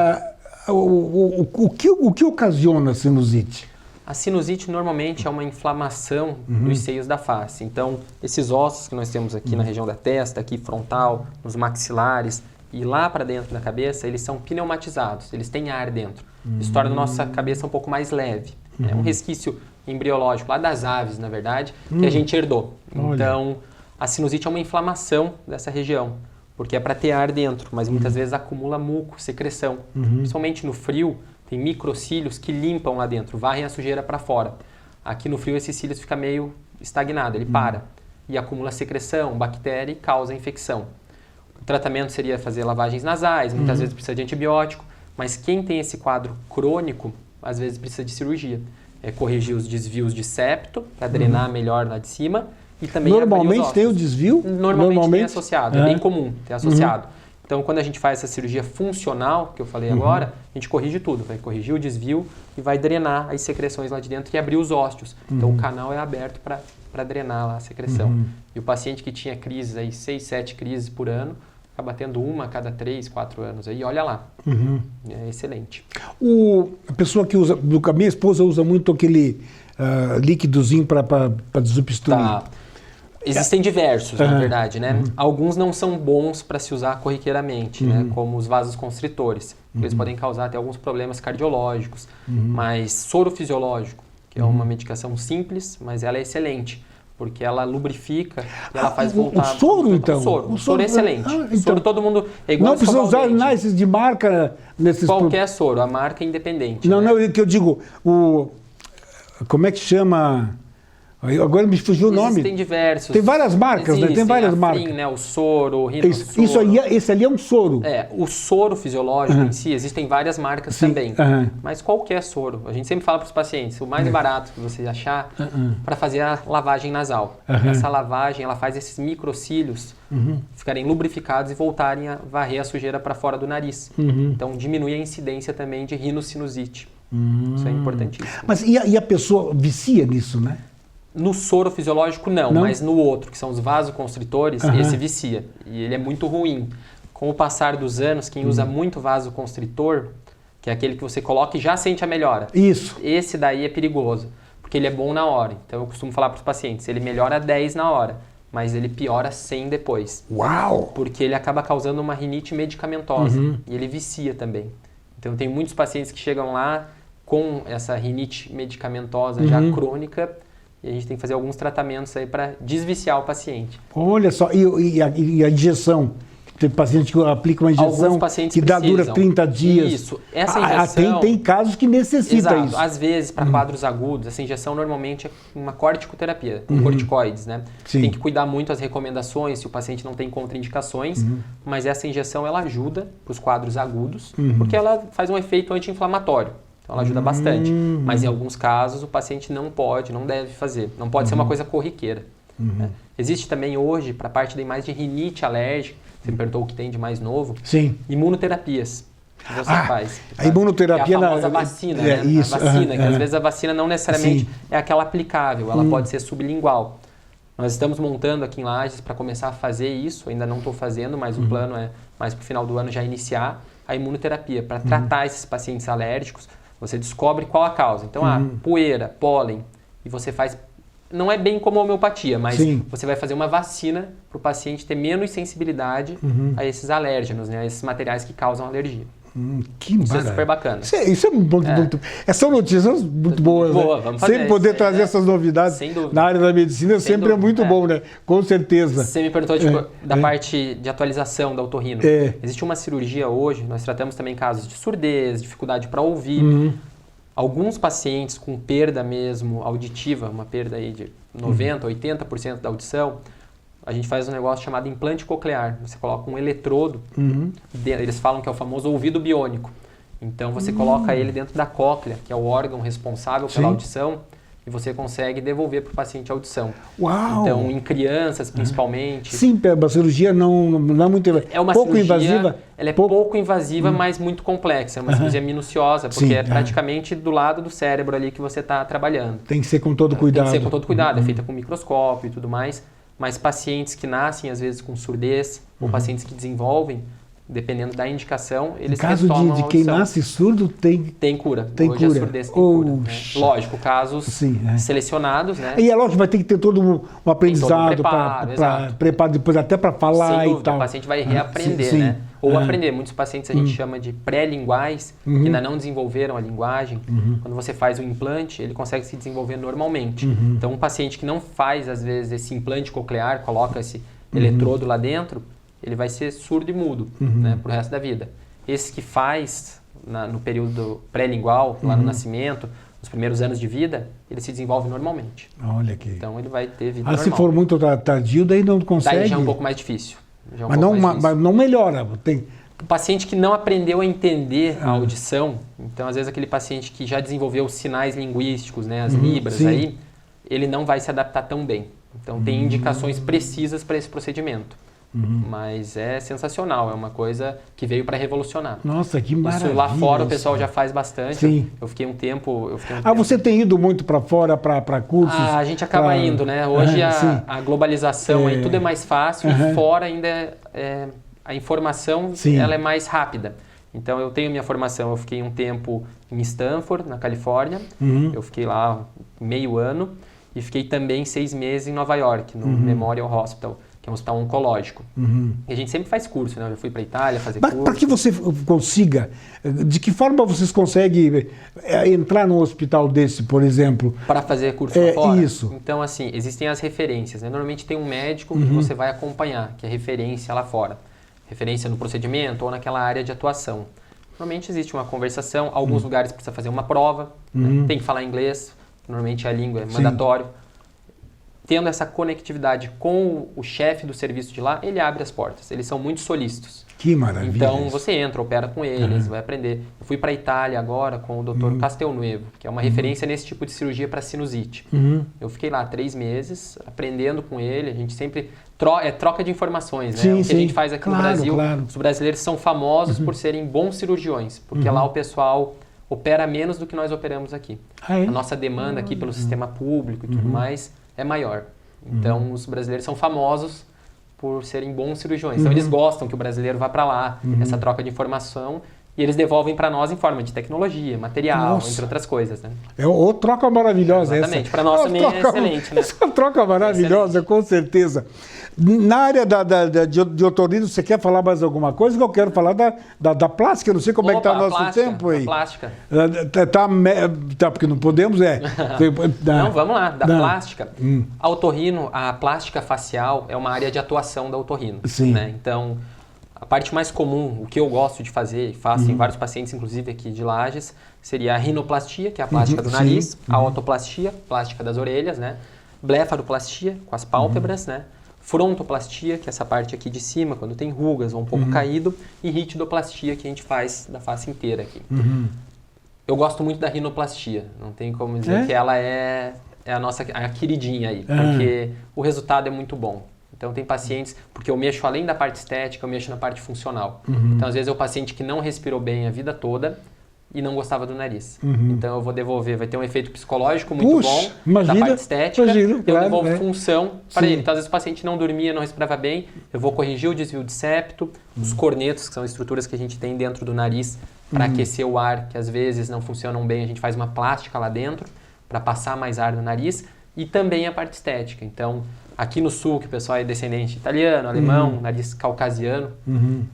O que ocasiona a sinusite? A sinusite normalmente é uma inflamação dos seios da face. Então, esses ossos que nós temos aqui na região da testa, aqui frontal, nos maxilares e lá para dentro da cabeça, eles são pneumatizados, eles têm ar dentro. Isso torna a nossa cabeça um pouco mais leve. É um resquício embriológico lá das aves, na verdade, que a gente herdou. Então, a sinusite é uma inflamação dessa região, porque é para ter ar dentro, mas muitas vezes acumula muco, secreção. Principalmente no frio, tem microcílios que limpam lá dentro, varrem a sujeira para fora. Aqui no frio esse cílios fica meio estagnado, ele para e acumula secreção, bactéria e causa infecção. O tratamento seria fazer lavagens nasais, muitas vezes precisa de antibiótico, mas quem tem esse quadro crônico, às vezes precisa de cirurgia. É corrigir os desvios de septo, para drenar melhor lá de cima, e também normalmente tem o desvio? Normalmente tem associado, é bem comum ter associado. Então, quando a gente faz essa cirurgia funcional, que eu falei agora, a gente corrige tudo. Vai corrigir o desvio e vai drenar as secreções lá de dentro e abrir os ósseos. Então, o canal é aberto para drenar lá a secreção. E o paciente que tinha crises, aí, 6, 7 crises por ano, acaba tendo uma a cada 3, 4 anos. Aí, olha lá. É excelente. A pessoa que usa... A minha esposa usa muito aquele líquidozinho para desobstruir. Tá. Existem diversos, na verdade, né? Alguns não são bons para se usar corriqueiramente, né? Como os vasos constritores. Eles podem causar até alguns problemas cardiológicos. Mas soro fisiológico, que é uma medicação simples, mas ela é excelente, porque ela lubrifica e ela faz voltar... O soro, então? O soro é excelente. Então, o soro todo mundo... É igual não precisa usar análises de marca nesses... Qualquer soro, a marca é independente. Não, né? não, que eu digo, como é que chama... Agora me fugiu o nome. Existem diversos. Tem várias marcas, né? Tem várias marcas. Né? O soro, o rinossoro. Isso aí, esse ali é um soro. O soro fisiológico em si, existem várias marcas também. Mas qualquer soro. A gente sempre fala para os pacientes, o mais barato que você achar para fazer a lavagem nasal. Essa lavagem, ela faz esses microcílios ficarem lubrificados e voltarem a varrer a sujeira para fora do nariz. Então, diminui a incidência também de rinocinusite. Isso é importantíssimo. Mas e a pessoa vicia nisso, né? No soro fisiológico, não, mas no outro, que são os vasoconstritores, esse vicia. E ele é muito ruim. Com o passar dos anos, quem usa muito vasoconstritor, que é aquele que você coloca e já sente a melhora. Isso. Esse daí é perigoso, porque ele é bom na hora. Então eu costumo falar para os pacientes, ele melhora 10 na hora, mas ele piora 100 depois. Uau! Porque ele acaba causando uma rinite medicamentosa e ele vicia também. Então tem muitos pacientes que chegam lá com essa rinite medicamentosa já crônica, e a gente tem que fazer alguns tratamentos aí para desviciar o paciente. Olha só, e a injeção? Tem paciente que aplica uma injeção que dura 30 dias. Isso. Essa injeção... Tem casos que necessitam isso. Às vezes, para quadros agudos, essa injeção normalmente é uma corticoterapia, com corticoides, né? Sim. Tem que cuidar muito as recomendações, se o paciente não tem contraindicações, mas essa injeção ela ajuda para os quadros agudos, porque ela faz um efeito anti-inflamatório. Então ela ajuda bastante. Mas em alguns casos o paciente não deve fazer. Não pode ser uma coisa corriqueira. Né? Existe também hoje, para a parte de mais de rinite alérgica, você me perguntou o que tem de mais novo, imunoterapias que você faz. A imunoterapia... É a famosa vacina, né? Isso, a vacina, que às vezes a vacina não necessariamente é aquela aplicável, ela pode ser sublingual. Nós estamos montando aqui em Lages para começar a fazer isso, ainda não estou fazendo, mas o plano é mais para o final do ano já iniciar a imunoterapia para tratar esses pacientes alérgicos. Você descobre qual a causa. Então, poeira, pólen, e você faz... Não é bem como a homeopatia, mas você vai fazer uma vacina para o paciente ter menos sensibilidade a esses alérgenos, né? A esses materiais que causam alergia. Que isso é super bacana. Isso é muito... Essas notícias muito boas, né? Vamos fazer. Sempre poder trazer essas novidades na área da medicina sempre é muito bom, né? Com certeza. Você me perguntou da parte de atualização da otorrino. Existe uma cirurgia hoje, nós tratamos também casos de surdez, dificuldade para ouvir. Alguns pacientes com perda mesmo auditiva, uma perda aí de 90%, 80% da audição, a gente faz um negócio chamado implante coclear. Você coloca um eletrodo, eles falam que é o famoso ouvido biônico. Então você coloca ele dentro da cóclea, que é o órgão responsável pela audição, e você consegue devolver para o paciente a audição. Uau! Então, em crianças principalmente... Sim, a cirurgia não é muito... É uma pouco cirurgia, invasiva? Ela é pouco invasiva, mas muito complexa. É uma cirurgia minuciosa, porque é praticamente do lado do cérebro ali que você está trabalhando. Tem que ser com todo cuidado. Tem que ser com todo cuidado, é feita com microscópio e tudo mais. Mas pacientes que nascem, às vezes, com surdez, ou pacientes que desenvolvem, dependendo da indicação, eles retomam a audição. De quem nasce surdo, tem cura. Tem Hoje cura. a surdez tem cura. Né? Lógico, casos selecionados, né? E é lógico, vai ter que ter todo um aprendizado, preparo depois até para falar. Sem dúvida, e tal. O paciente vai reaprender, né? Ou aprender. Muitos pacientes a gente chama de pré-linguais, que ainda não desenvolveram a linguagem. Quando você faz o implante, ele consegue se desenvolver normalmente. Então, um paciente que não faz, às vezes, esse implante coclear, coloca esse eletrodo lá dentro, ele vai ser surdo e mudo, né, pro resto da vida. Esse que faz no período pré-lingual, lá no nascimento, nos primeiros anos de vida, ele se desenvolve normalmente. Olha aqui. Então ele vai ter vida normal. Se for muito tardio, daí não consegue? Daí já é um pouco mais difícil. Mas não melhora. O paciente que não aprendeu a entender a audição, então às vezes aquele paciente que já desenvolveu os sinais linguísticos, né, as libras aí, ele não vai se adaptar tão bem. Então tem indicações precisas para esse procedimento. Mas é sensacional, é uma coisa que veio para revolucionar. Nossa, que maravilha. Isso lá fora o pessoal já faz bastante. Sim. Eu fiquei um tempo... Você tem ido muito para fora para cursos? A gente acaba indo, né? Hoje a globalização, aí tudo é mais fácil e fora ainda a informação ela é mais rápida. Então eu tenho minha formação, eu fiquei um tempo em Stanford, na Califórnia, eu fiquei lá meio ano e fiquei também 6 meses em Nova York, no Memorial Hospital, que é um hospital oncológico. E a gente sempre faz curso, né? Eu já fui para a Itália fazer curso. Para que você consiga, de que forma vocês conseguem entrar num hospital desse, por exemplo? Para fazer curso lá fora? Isso. Então, assim, existem as referências, né? Normalmente tem um médico que você vai acompanhar, que é referência lá fora. Referência no procedimento ou naquela área de atuação. Normalmente existe uma conversação, alguns lugares precisa fazer uma prova, né? Tem que falar inglês, normalmente a língua é mandatório. Tendo essa conectividade com o chefe do serviço de lá, ele abre as portas. Eles são muito solícitos. Que maravilha. Então você entra, opera com eles, vai aprender. Eu fui para a Itália agora com o Dr. Castelnuovo, que é uma referência nesse tipo de cirurgia para sinusite. Eu fiquei lá 3 meses aprendendo com ele. A gente sempre troca de informações, né? O que a gente faz aqui no Brasil. Os brasileiros são famosos por serem bons cirurgiões, porque lá o pessoal opera menos do que nós operamos aqui. A nossa demanda aqui pelo sistema público e tudo mais é maior. Então, os brasileiros são famosos por serem bons cirurgiões. Então, eles gostam que o brasileiro vá para lá, essa troca de informação, e eles devolvem para nós em forma de tecnologia, material, entre outras coisas. Né? É outra troca maravilhosa. Exatamente. Para nós também é excelente. Né? Essa troca maravilhosa, com certeza. Na área de otorrino, você quer falar mais alguma coisa? Que eu quero falar da plástica. Eu não sei como é que está o nosso tempo aí. Plástica. Porque não podemos, Não, vamos lá. Da plástica. A otorrino, a plástica facial é uma área de atuação da otorrino. Sim. Né? Então, a parte mais comum, o que eu gosto de fazer, e faço em vários pacientes, inclusive aqui de Lages, seria a rinoplastia, que é a plástica do nariz, a otoplastia, plástica das orelhas, né? Blefaroplastia, com as pálpebras, né? Frontoplastia, que é essa parte aqui de cima, quando tem rugas ou um pouco caído, e ritidoplastia, que a gente faz da face inteira aqui. Eu gosto muito da rinoplastia, não tem como dizer que ela é a queridinha aí, porque o resultado é muito bom. Então tem pacientes, porque eu mexo além da parte estética, eu mexo na parte funcional. Então às vezes é o paciente que não respirou bem a vida toda, e não gostava do nariz. Então eu vou devolver, vai ter um efeito psicológico muito bom imagina, da parte estética, imagino, eu claro, devolvo né? função para Sim. ele. Então às vezes o paciente não dormia, não respirava bem, eu vou corrigir o desvio de septo, os cornetos, que são estruturas que a gente tem dentro do nariz para aquecer o ar, que às vezes não funcionam bem, a gente faz uma plástica lá dentro para passar mais ar no nariz, e também a parte estética. Então, aqui no sul, que o pessoal é descendente italiano, alemão, nariz caucasiano,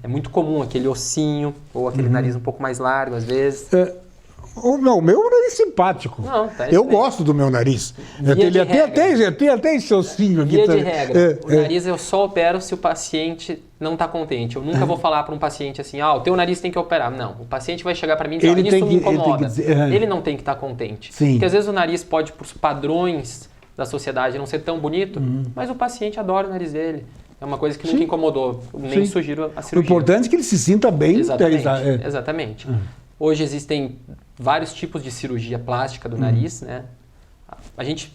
é muito comum aquele ossinho ou aquele nariz um pouco mais largo, às vezes. O meu nariz simpático. Não, tá eu excelente. gosto do meu nariz. Via de Ele tem regra. até esse ossinho aqui. Via de regra, o É. nariz eu só opero se o paciente não está contente. Eu nunca vou falar para um paciente assim, o teu nariz tem que operar. Não, o paciente vai chegar para mim e dizer, Ele isso tem me que- ele tem incomoda. que dizer, Ele não tem que estar contente. Sim. Porque às vezes o nariz pode, por padrões da sociedade, não ser tão bonito, mas o paciente adora o nariz dele. É uma coisa que nunca incomodou. Nem Sim. sugiro a O cirurgia. importante é que ele se sinta bem. Exatamente, É. exatamente. Hoje existem vários tipos de cirurgia plástica do nariz, né? A gente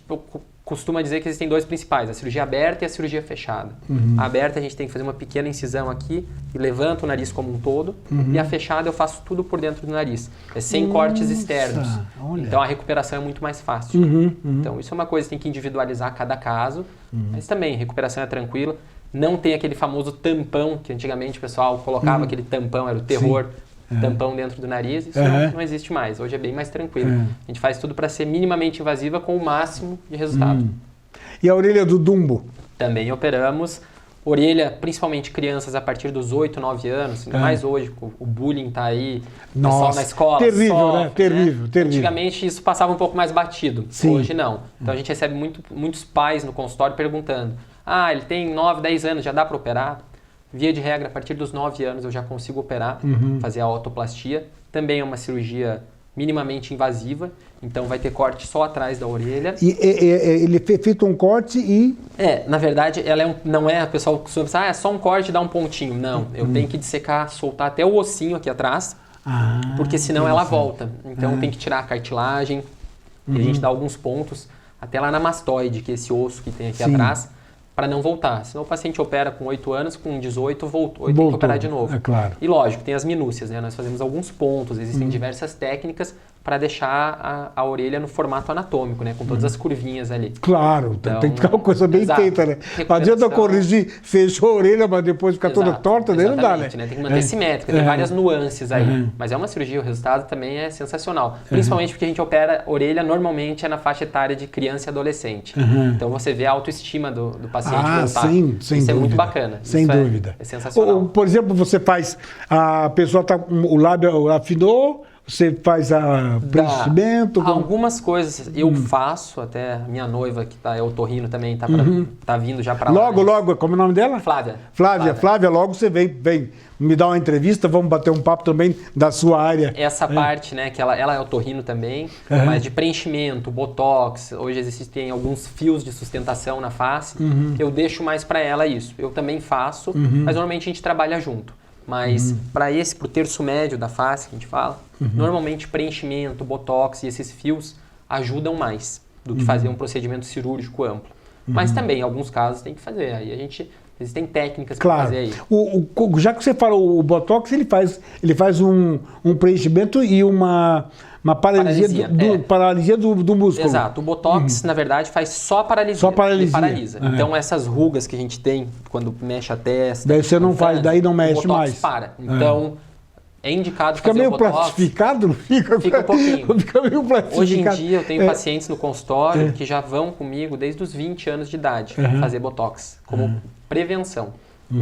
costuma dizer que existem dois principais, a cirurgia aberta e a cirurgia fechada. A aberta a gente tem que fazer uma pequena incisão aqui e levanta o nariz como um todo. E a fechada eu faço tudo por dentro do nariz. É sem cortes externos. Olha. Então a recuperação é muito mais fácil. Então isso é uma coisa que tem que individualizar cada caso. Mas também, recuperação é tranquila. Não tem aquele famoso tampão, que antigamente o pessoal colocava aquele tampão, era o terror. Tampão dentro do nariz, isso não existe mais. Hoje é bem mais tranquilo. A gente faz tudo para ser minimamente invasiva com o máximo de resultado. E a orelha do Dumbo? Também operamos orelha, principalmente crianças a partir dos 8, 9 anos, ainda mais hoje, o bullying tá aí, o pessoal Nossa, na escola terrível, sofre, né? Terrível. Antigamente isso passava um pouco mais batido, Sim. hoje não. Então a gente recebe muitos pais no consultório perguntando, ele tem 9, 10 anos, já dá para operar? Via de regra, a partir dos 9 anos eu já consigo operar, fazer a otoplastia. Também é uma cirurgia minimamente invasiva, então vai ter corte só atrás da orelha. E ele é feito um corte e... Na verdade, ela não é, o pessoal costuma pensar, é só um corte e dá um pontinho. Não, eu tenho que dissecar, soltar até o ossinho aqui atrás, porque senão ela volta. Então tem que tirar a cartilagem, e a gente dá alguns pontos, até lá na mastoide, que é esse osso que tem aqui atrás, para não voltar. Senão o paciente opera com 8 anos, com 18 voltou e tem que operar de novo. É claro. E lógico, tem as minúcias, né? Nós fazemos alguns pontos, existem diversas técnicas para deixar a orelha no formato anatômico, né? Com todas as curvinhas ali. Claro, Então, tem que ficar uma coisa bem exato. feita, né? Não Recuperação. adianta corrigir, fechou a orelha, mas depois ficar toda Exato, torta, daí não dá, né? exatamente, Tem que manter simétrica, tem várias nuances aí. Mas é uma cirurgia, o resultado também é sensacional. Principalmente porque a gente opera orelha, normalmente é na faixa etária de criança e adolescente. Então você vê a autoestima do paciente voltar. Sem Isso dúvida. é muito bacana. Sem Isso dúvida. É sensacional. Por exemplo, você faz, a pessoa tá, o lábio afinou, você faz a preenchimento. Algumas coisas eu faço, até a minha noiva, que é otorrino também, tá vindo já para lá. Logo, como é o nome dela? Flávia, logo você vem me dar uma entrevista, vamos bater um papo também da sua área. Essa parte, né, que ela é otorrino também, mas de preenchimento, botox, hoje existem alguns fios de sustentação na face, eu deixo mais para ela isso. Eu também faço, mas normalmente a gente trabalha junto. Mas pro terço médio da face que a gente fala, normalmente preenchimento, botox e esses fios ajudam mais do que fazer um procedimento cirúrgico amplo. Mas também, em alguns casos, tem que fazer. Aí existem técnicas para fazer aí. Já que você falou, o botox ele faz um preenchimento e uma paralisia do músculo. Exato. O botox, na verdade, faz só paralisia. Só paralisia. Ele paralisa. Então, essas rugas que a gente tem quando mexe a testa... Daí você não faz, daí não mexe o botox mais. para. Então, é indicado fica fazer meio o botox. plastificado, não fica? Fica um pouquinho. Fica meio plastificado. Hoje em dia, eu tenho pacientes no consultório que já vão comigo desde os 20 anos de idade fazer botox, como prevenção.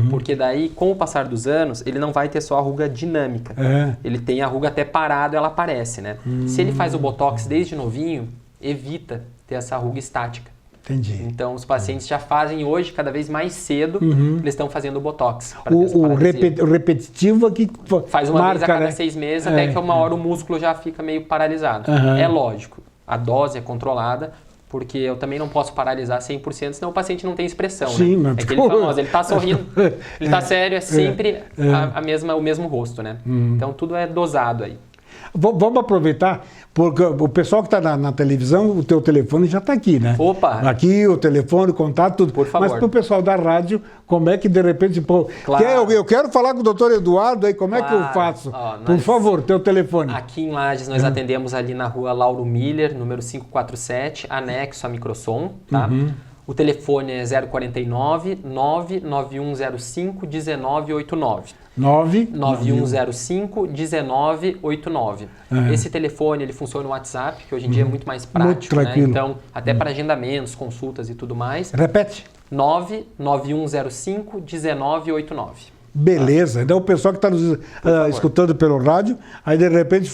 Porque daí, com o passar dos anos, ele não vai ter só a ruga dinâmica. Ele tem a ruga até parado, ela aparece, né? Se ele faz o botox desde novinho, evita ter essa ruga estática. Entendi. Então, os pacientes já fazem hoje, cada vez mais cedo, eles estão fazendo o botox. O repetitivo que faz uma marca, vez a cada né? 6 meses, até que uma hora o músculo já fica meio paralisado. É lógico, a dose é controlada, porque eu também não posso paralisar 100%, senão o paciente não tem expressão. Sim, né? mas É aquele famoso, ele está sorrindo, ele está sério, é sempre o mesmo rosto, né? Então tudo é dosado aí. Vamos aproveitar, porque o pessoal que está na televisão, o teu telefone já está aqui, né? Opa! Aqui, o telefone, o contato, tudo. Por favor. Mas para o pessoal da rádio, como é que de repente... Pô, Claro. eu quero falar com o doutor Eduardo, aí como é que eu Claro. faço? Ó, Por favor, teu telefone. Aqui em Lages nós atendemos ali na rua Lauro Miller, número 547, anexo a Microsom, tá? O telefone é 049 99105 1989. 9105 1989. Esse telefone ele funciona no WhatsApp, que hoje em dia é muito mais prático, né? tranquilo. Então, até para agendamentos, consultas e tudo mais. Repete. 99105 1989. Beleza. Então o pessoal que está nos escutando pelo rádio, aí de repente,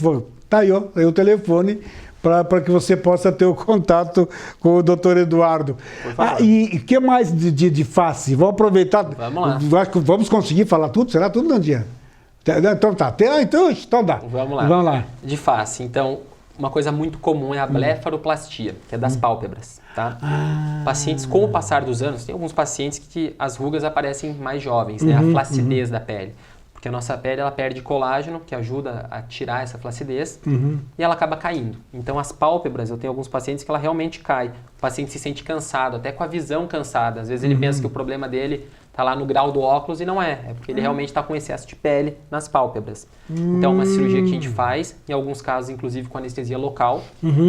tá aí, ó, aí o telefone para que você possa ter o contato com o doutor Eduardo. E o que mais de face? Vamos aproveitar. Vamos lá. Acho que vamos conseguir falar tudo? Será tudo, Nandinha? Então tá. Então dá. Vamos lá. Vamos lá. De face. Então, uma coisa muito comum é a blefaroplastia, que é das pálpebras, tá? Pacientes, com o passar dos anos, tem alguns pacientes que as rugas aparecem mais jovens, né? A flacidez da pele. Porque a nossa pele ela perde colágeno, que ajuda a tirar essa flacidez, e ela acaba caindo. Então as pálpebras, eu tenho alguns pacientes que ela realmente cai. O paciente se sente cansado, até com a visão cansada. Às vezes ele pensa que o problema dele está lá no grau do óculos e não é. É porque ele realmente está com excesso de pele nas pálpebras. Então é uma cirurgia que a gente faz, em alguns casos inclusive com anestesia local.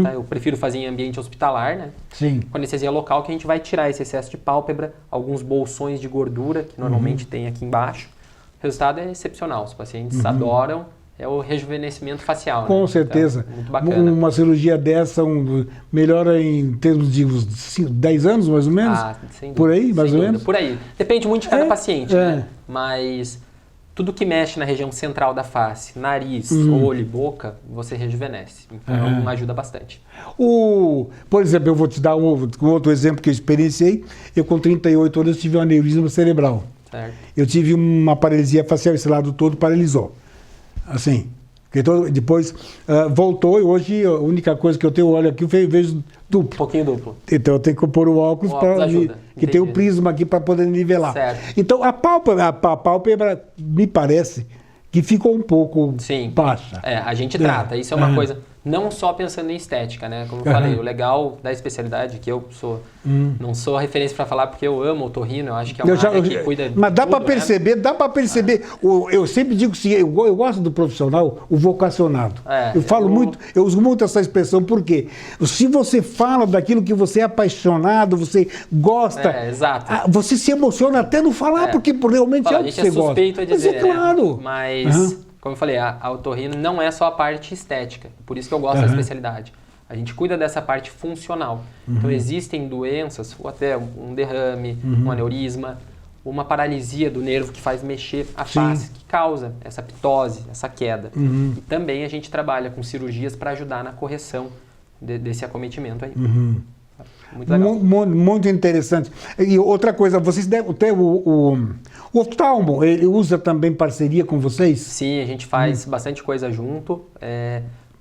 Tá? Eu prefiro fazer em ambiente hospitalar, né? Sim. Com anestesia local que a gente vai tirar esse excesso de pálpebra, alguns bolsões de gordura que normalmente tem aqui embaixo. O resultado é excepcional, os pacientes adoram, é o rejuvenescimento facial. Com né? certeza. Então, muito bacana. Uma cirurgia dessa melhora em termos de uns 10 anos, mais ou menos? Sem dúvida. Por aí, mais sem ou dúvida. menos? Por aí. Depende muito de cada paciente, é. né? Mas tudo que mexe na região central da face, nariz, olho e boca, você rejuvenesce. Então ajuda bastante. Por exemplo, eu vou te dar um outro exemplo que eu experienciei. Eu com 38 anos tive um aneurisma cerebral. Certo. Eu tive uma paralisia facial, esse lado todo paralisou. Assim. Depois voltou e hoje a única coisa que eu tenho, olho aqui, eu vejo duplo. Um pouquinho duplo. Então eu tenho que pôr o óculos, que tem o prisma aqui para poder nivelar. Certo. Então a pálpebra me parece que ficou um pouco baixa. A gente trata. Isso é uma coisa, não só pensando em estética, né? Como eu falei, o legal da especialidade, que eu sou, não sou a referência para falar porque eu amo o otorrino, eu acho que é uma área que cuida de Mas dá para tudo, perceber, né? dá para perceber. Eu sempre digo que eu gosto do profissional, o vocacionado. Eu uso muito essa expressão, porque se você fala daquilo que você é apaixonado, você gosta, exato. Você se emociona até no falar, porque realmente é o que você gosta. A gente é suspeito a dizer, mas é claro. Né? Mas... Como eu falei, a otorrino não é só a parte estética, por isso que eu gosto da especialidade. A gente cuida dessa parte funcional. Então existem doenças, ou até um derrame, um aneurisma, uma paralisia do nervo que faz mexer a face, que causa essa ptose, essa queda. E também a gente trabalha com cirurgias para ajudar na correção desse acometimento aí. Muito legal. Muito interessante. E outra coisa, vocês devem ter o oftalmo, ele usa também parceria com vocês? Sim, a gente faz bastante coisa junto.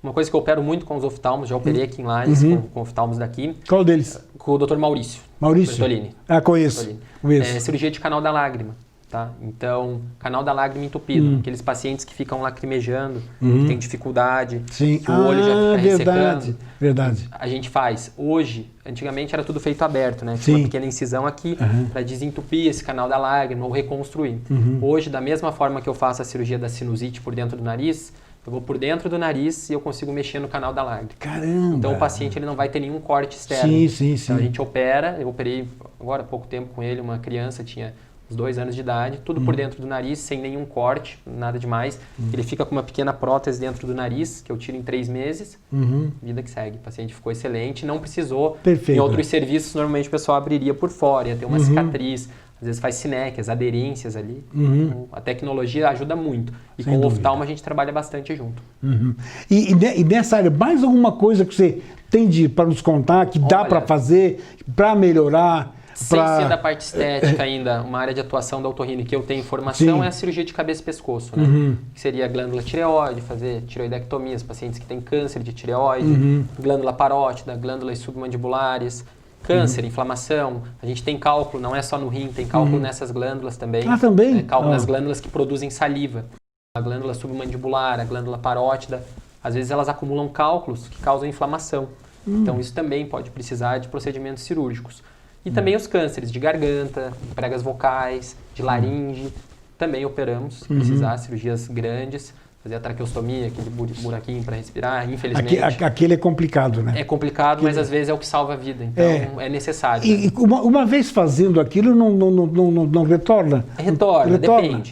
Uma coisa que eu opero muito com os oftalmos, já operei aqui em Lages com oftalmos daqui. Qual deles? Com o Dr. Maurício. Maurício? Bertolini. Conheço. Cirurgia de canal da lágrima. Tá? Então, canal da lágrima entupido. Aqueles pacientes que ficam lacrimejando, que têm dificuldade, que o olho já fica ressecando. Verdade. A gente faz. Hoje, antigamente era tudo feito aberto, né? Tinha uma pequena incisão aqui para desentupir esse canal da lágrima ou reconstruir. Hoje, da mesma forma que eu faço a cirurgia da sinusite por dentro do nariz, eu vou por dentro do nariz e eu consigo mexer no canal da lágrima. Caramba! Então o paciente ele não vai ter nenhum corte externo. Sim. Então a gente opera, eu operei agora há pouco tempo com ele, uma criança tinha uns 2 anos de idade, tudo por dentro do nariz, sem nenhum corte, nada demais. Ele fica com uma pequena prótese dentro do nariz, que eu tiro em 3 meses, vida que segue. O paciente ficou excelente, não precisou. Perfeito. Em outros serviços, normalmente o pessoal abriria por fora, ia ter uma cicatriz, às vezes faz sinéquias, aderências ali. Então, a tecnologia ajuda muito. E Sem com o dúvida. oftalmo a gente trabalha bastante junto. E nessa área, mais alguma coisa que você tem para nos contar, que dá para fazer, para melhorar? Sem ser da parte estética ainda, uma área de atuação da otorrino que eu tenho formação é a cirurgia de cabeça e pescoço, né? Que seria a glândula tireoide, fazer tireoidectomia, os pacientes que têm câncer de tireoide, glândula parótida, glândulas submandibulares, câncer, inflamação. A gente tem cálculo, não é só no rim, tem cálculo nessas glândulas também. Também? Cálculo nas glândulas que produzem saliva. A glândula submandibular, a glândula parótida. às vezes elas acumulam cálculos que causam inflamação. Então isso também pode precisar de procedimentos cirúrgicos. E também os cânceres de garganta, pregas vocais, de laringe, também operamos, se precisar, cirurgias grandes, fazer a traqueostomia, aquele buraquinho para respirar, infelizmente. Aquele é complicado, né? É complicado, mas às vezes é o que salva a vida, então é necessário. E uma vez fazendo aquilo, não retorna? Retorna,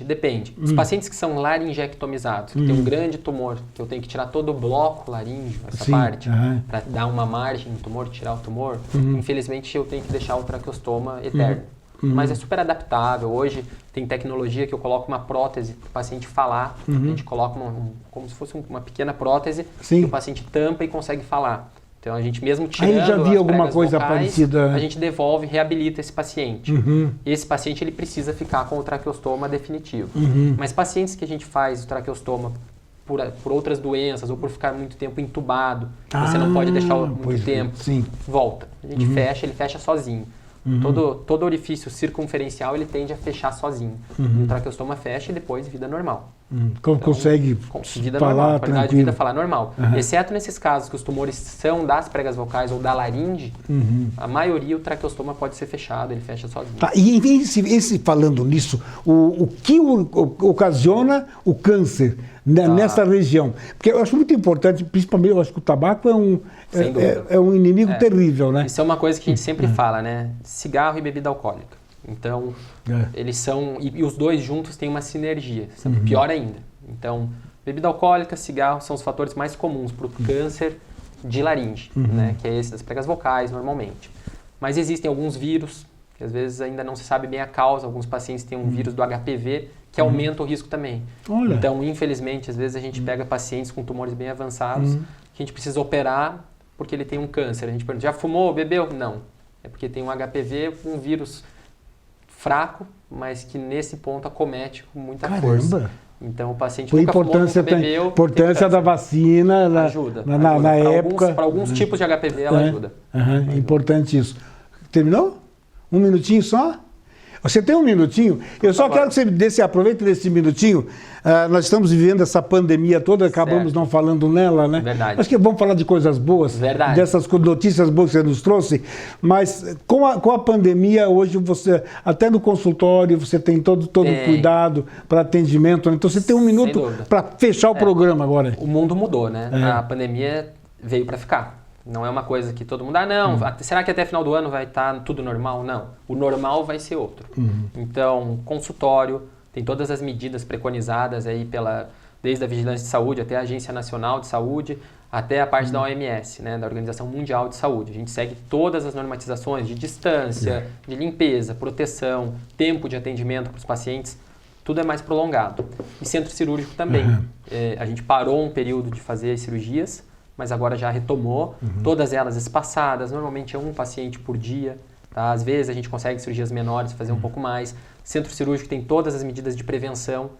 depende. Os pacientes que são laringectomizados, que tem um grande tumor, que eu tenho que tirar todo o bloco laríngeo, essa parte, para dar uma margem no tumor, tirar o tumor, infelizmente eu tenho que deixar o traqueostoma eterno. Mas é super adaptável. Hoje tem tecnologia que eu coloco uma prótese para o paciente falar. A gente coloca como se fosse uma pequena prótese que o paciente tampa e consegue falar. Então a gente mesmo tirando já vi alguma coisa vocais, parecida. A gente devolve, reabilita esse paciente. Esse paciente ele precisa ficar com o traqueostoma definitivo. Mas pacientes que a gente faz o traqueostoma por outras doenças ou por ficar muito tempo entubado, você não pode deixar muito tempo, volta. A gente fecha, ele fecha sozinho. Todo orifício circunferencial ele tende a fechar sozinho. O traqueostoma fecha e depois vida normal. Como então, consegue vida falar normal, qualidade tranquilo. de vida falar normal. Exceto nesses casos que os tumores são das pregas vocais ou da laringe, a maioria o traqueostoma pode ser fechado, ele fecha sozinho. Tá, e falando nisso, o que ocasiona o câncer nessa região? Porque eu acho muito importante, principalmente eu acho que o tabaco é um inimigo terrível, né? Isso é uma coisa que a gente sempre fala, né? Cigarro e bebida alcoólica. Então, eles são... E os dois juntos têm uma sinergia. Pior ainda. Então, bebida alcoólica, cigarro são os fatores mais comuns para o câncer de laringe, né? Que é esse das pregas vocais, normalmente. Mas existem alguns vírus, que às vezes ainda não se sabe bem a causa. Alguns pacientes têm um vírus do HPV, que aumenta o risco também. Olha. Então, infelizmente, às vezes a gente pega pacientes com tumores bem avançados, que a gente precisa operar porque ele tem um câncer. A gente pergunta, já fumou, bebeu? Não. É porque tem um HPV, um vírus fraco, mas que nesse ponto acomete com muita força. Então o paciente nunca fumou, nunca bebeu. A importância da vacina ajuda. Na época. Para alguns tipos de HPV ela ajuda. É importante isso. Terminou? Um minutinho só? Você tem um minutinho? Eu só quero que você aproveite desse minutinho. Nós estamos vivendo essa pandemia toda, acabamos não falando nela, né? Verdade. Acho que vamos falar de coisas boas, dessas notícias boas que você nos trouxe. Mas com a pandemia, hoje você, até no consultório, você tem todo cuidado para atendimento. Né? Então você tem um minuto para fechar o programa agora. O mundo mudou, né? A pandemia veio para ficar. Não é uma coisa que todo mundo, será que até final do ano vai estar tudo normal? Não. O normal vai ser outro. Então, consultório, tem todas as medidas preconizadas aí desde a Vigilância de Saúde até a Agência Nacional de Saúde, até a parte da OMS, né, da Organização Mundial de Saúde. A gente segue todas as normatizações de distância, de limpeza, proteção, tempo de atendimento para os pacientes, tudo é mais prolongado. E centro cirúrgico também. A gente parou um período de fazer as cirurgias, mas agora já retomou, todas elas espaçadas, normalmente é um paciente por dia, tá? Às vezes a gente consegue cirurgias menores, fazer um pouco mais. Centro cirúrgico tem todas as medidas de prevenção.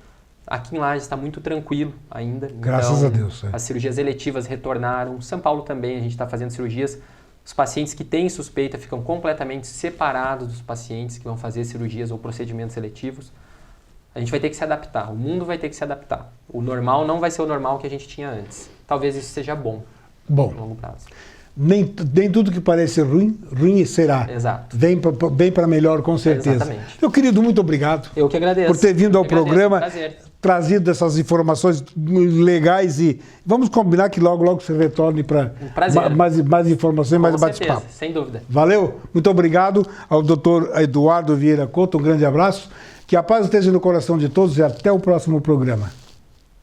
Aqui em Lages está muito tranquilo ainda. Graças a Deus. As cirurgias eletivas retornaram. São Paulo também, a gente está fazendo cirurgias. Os pacientes que têm suspeita ficam completamente separados dos pacientes que vão fazer cirurgias ou procedimentos eletivos. A gente vai ter que se adaptar, o mundo vai ter que se adaptar. O normal não vai ser o normal que a gente tinha antes. Talvez isso seja bom no longo prazo. Nem tudo que parece ruim será. Exato. Vem para melhor, com certeza. Exatamente. Meu querido, muito obrigado. Eu que agradeço. Por ter vindo ao programa, prazer. Trazido essas informações legais e vamos combinar que logo você retorne para mais informações, mais bate-papo. Sem dúvida. Valeu, muito obrigado ao Dr. Eduardo Vieira Couto, um grande abraço. Que a paz esteja no coração de todos e até o próximo programa.